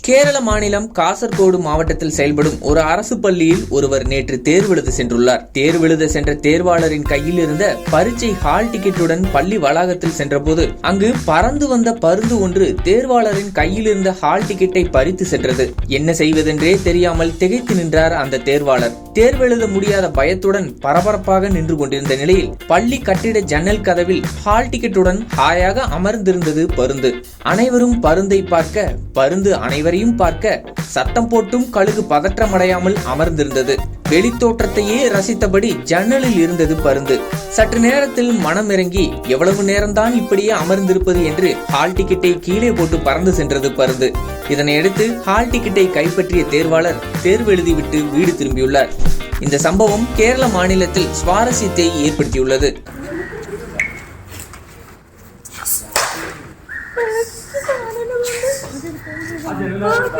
கேரள மாநிலம் காசர்கோடு மாவட்டத்தில் செயல்படும் ஒரு அரசு பள்ளியில் ஒருவர் நேற்று தேர்வு எழுத சென்றுள்ளார். தேர்வு எழுத சென்ற தேர்வாளரின் கையில் இருந்த பரீட்சை ஹால் டிக்கெட்டுடன் பள்ளி வளாகத்தில் சென்றபோது அங்கு பறந்து வந்த பருந்து ஒன்று தேர்வாளரின் கையில் இருந்த ஹால் டிக்கெட்டை பறித்து சென்றது. என்ன செய்வதென்றே தெரியாமல் திகைத்து நின்றார் அந்த தேர்வாளர். தேர்வு எழுத முடியாத பயத்துடன் பரபரப்பாக நின்று கொண்டிருந்த நிலையில் பள்ளி கட்டிட ஜன்னல் கதவில் ஹால் டிக்கெட்டுடன் ஹாயாக அமர்ந்திருந்தது பருந்து. அனைவரும் பருந்தை பார்க்க, பருந்து அனைவரையும் பார்க்க சத்தம் போட்டும் கழுகு பதற்றமடையாமல் அமர்ந்திருந்தது. வெளித்தோற்றத்தையே ரசித்தபடி ஜன்னலில் இருந்தது பருந்து. சற்று நேரத்தில் மனம் இறங்கி எவ்வளவு நேரம்தான் இப்படியே அமர்ந்திருப்பது என்று ஹால் டிக்கெட்டை கீழே போட்டு பறந்து சென்றது பருந்து. இதனையடுத்து ஹால் டிக்கெட்டை கைப்பற்றிய தேர்வாளர் தேர்வு எழுதிவிட்டு வீடு திரும்பியுள்ளார். இந்த சம்பவம் கேரள மாநிலத்தில் சுவாரஸ்யத்தை ஏற்படுத்தியுள்ளது. അതെല്ലാം